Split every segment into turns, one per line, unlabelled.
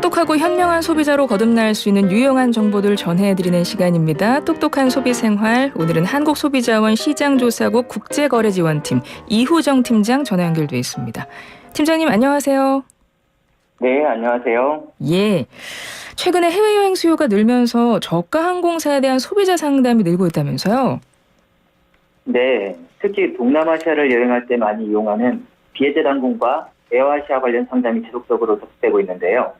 똑똑하고 현명한 소비자로 거듭날 수 있는 유용한 정보들 전해드리는 시간입니다. 똑똑한 소비생활. 오늘은 한국소비자원 시장조사국 국제거래지원팀 이후정 팀장 전화 연결돼 있습니다. 팀장님 안녕하세요.
네, 안녕하세요.
예. 최근에 해외여행 수요가 늘면서 저가 항공사에 대한 소비자 상담이 늘고 있다면서요?
네, 특히 동남아시아를 여행할 때 많이 이용하는 비에젯 항공과 에어아시아 관련 상담이 지속적으로 접수되고 있는데요.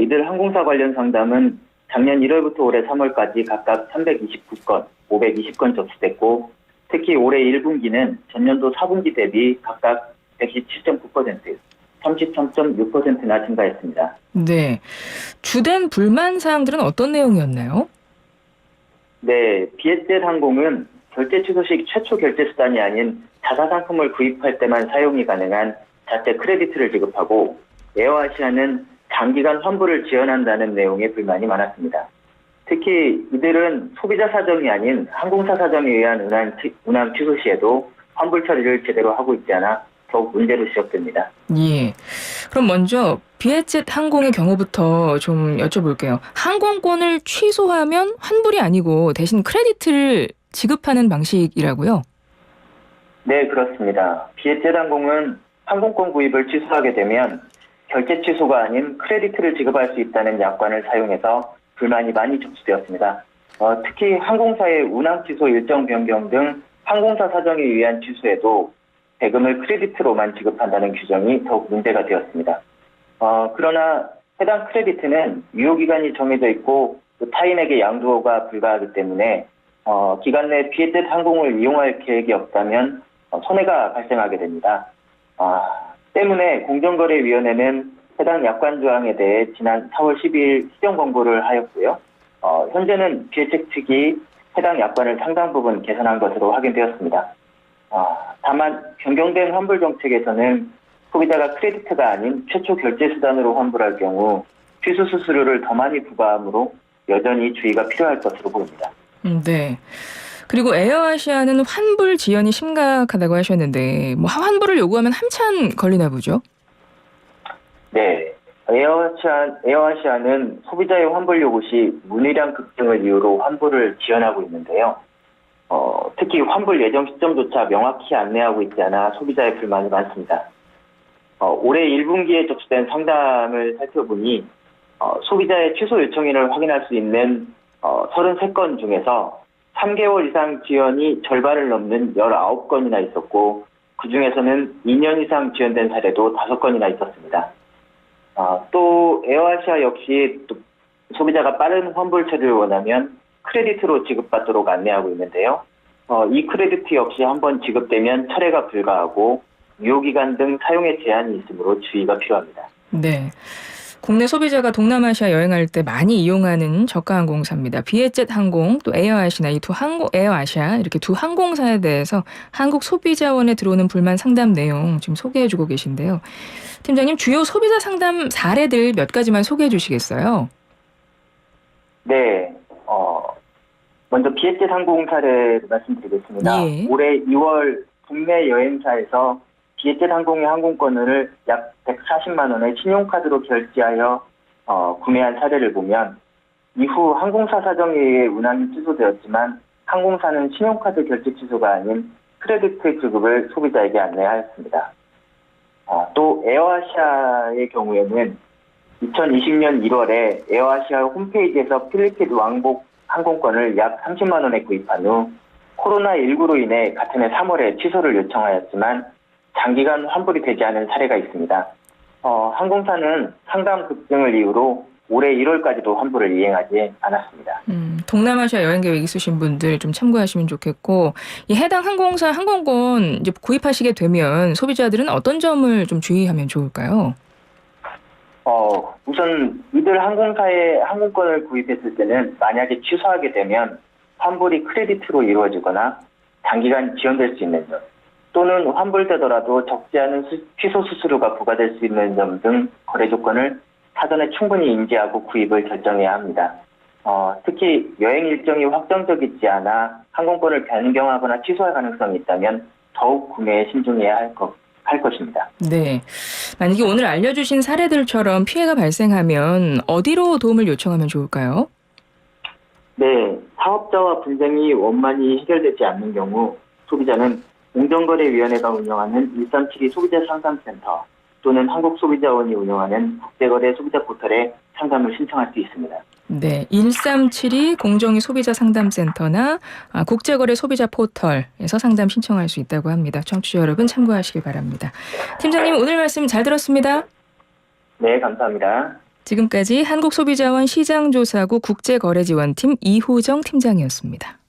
이들 항공사 관련 상담은 작년 1월부터 올해 3월까지 각각 329건, 520건 접수됐고, 특히 올해 1분기는 전년도 4분기 대비 각각 117.9%, 33.6%나 증가했습니다.
네. 주된 불만 사항들은 어떤 내용이었나요?
네, 비에젯 항공은 결제 취소 시 최초 결제 수단이 아닌 자사 상품을 구입할 때만 사용이 가능한 자체 크레디트를 지급하고, 에어아시아는 장기간 환불을 지원한다는 내용의 불만이 많았습니다. 특히 이들은 소비자 사정이 아닌 항공사 사정에 의한 운항 취소 시에도 환불 처리를 제대로 하고 있지 않아 더욱 문제로 지적됩니다.
예. 그럼 먼저 비에젯 항공의 경우부터 좀 여쭤볼게요. 항공권을 취소하면 환불이 아니고 대신 크레디트를 지급하는 방식이라고요?
네, 그렇습니다. 비에젯 항공은 항공권 구입을 취소하게 되면 결제 취소가 아닌 크레디트를 지급할 수 있다는 약관을 사용해서 불만이 많이 접수되었습니다. 특히 항공사의 운항 취소 일정 변경 등 항공사 사정에 의한 취소에도 대금을 크레디트로만 지급한다는 규정이 더욱 문제가 되었습니다. 그러나 해당 크레디트는 유효기간이 정해져 있고 또 타인에게 양도가 불가하기 때문에 기간 내 비에젯 항공을 이용할 계획이 없다면 손해가 발생하게 됩니다. 때문에 공정거래위원회는 해당 약관 조항에 대해 지난 4월 12일 시정 권고를 하였고요. 현재는 비에젯 측이 해당 약관을 상당 부분 개선한 것으로 확인되었습니다. 다만 변경된 환불 정책에서는 소비자가 크레디트가 아닌 최초 결제 수단으로 환불할 경우 취소 수수료를 더 많이 부과하므로 여전히 주의가 필요할 것으로 보입니다.
네. 그리고 에어아시아는 환불 지연이 심각하다고 하셨는데 환불을 요구하면 한참 걸리나 보죠?
네. 에어아시아는 소비자의 환불 요구 시 문의량 급증을 이유로 환불을 지연하고 있는데요. 특히 환불 예정 시점조차 명확히 안내하고 있지 않아 소비자의 불만이 많습니다. 올해 1분기에 접수된 상담을 살펴보니 소비자의 취소 요청인을 확인할 수 있는 33건 중에서 3개월 이상 지연이 절반을 넘는 19건이나 있었고 그중에서는 2년 이상 지연된 사례도 5건이나 있었습니다. 또 에어아시아 역시 또 소비자가 빠른 환불 처리를 원하면 크레디트로 지급받도록 안내하고 있는데요. 이 크레디트 역시 한번 지급되면 철회가 불가하고 유효기간 등 사용에 제한이 있으므로 주의가 필요합니다.
네. 국내 소비자가 동남아시아 여행할 때 많이 이용하는 저가 항공사입니다. 비에젯 항공, 또 에어아시아 에어아시아 이렇게 두 항공사에 대해서 한국 소비자원에 들어오는 불만 상담 내용 지금 소개해주고 계신데요. 팀장님, 주요 소비자 상담 사례들 몇 가지만 소개해 주시겠어요?
네. 먼저 비에젯 항공 사례를 말씀드리겠습니다.
예.
올해 2월 국내 여행사에서 비에젯 항공의 항공권을 약 140만 원의 신용카드로 결제하여 구매한 사례를 보면 이후 항공사 사정에 의해 운항이 취소되었지만 항공사는 신용카드 결제 취소가 아닌 크레디트 지급을 소비자에게 안내하였습니다. 또 에어아시아의 경우에는 2020년 1월에 에어아시아 홈페이지에서 필리핀 왕복 항공권을 약 30만 원에 구입한 후 코로나19로 인해 같은 해 3월에 취소를 요청하였지만 장기간 환불이 되지 않은 사례가 있습니다. 항공사는 상담 급증을 이유로 올해 1월까지도 환불을 이행하지 않았습니다.
동남아시아 여행 계획 있으신 분들 좀 참고하시면 좋겠고, 이 해당 항공사 항공권 이제 구입하시게 되면 소비자들은 어떤 점을 좀 주의하면 좋을까요?
우선 이들 항공사의 항공권을 구입했을 때는 만약에 취소하게 되면 환불이 크레디트로 이루어지거나 장기간 지연될 수 있는 점, 또는 환불되더라도 적지 않은 취소 수수료가 부과될 수 있는 점 등 거래 조건을 사전에 충분히 인지하고 구입을 결정해야 합니다. 특히 여행 일정이 확정적이지 않아 항공권을 변경하거나 취소할 가능성이 있다면 더욱 구매에 신중해야 할 것 할 것입니다.
네. 만약에 오늘 알려주신 사례들처럼 피해가 발생하면 어디로 도움을 요청하면 좋을까요?
네, 사업자와 분쟁이 원만히 해결되지 않는 경우 소비자는 공정거래위원회가 운영하는 1372 소비자 상담센터 또는 한국소비자원이 운영하는 국제거래 소비자 포털에 상담을 신청할 수 있습니다.
네, 1372 공정위 소비자 상담센터나 국제거래 소비자 포털에서 상담 신청할 수 있다고 합니다. 청취자 여러분 참고하시기 바랍니다. 팀장님 오늘 말씀 잘 들었습니다.
네, 감사합니다.
지금까지 한국소비자원 시장조사국 국제거래지원팀 이호정 팀장이었습니다.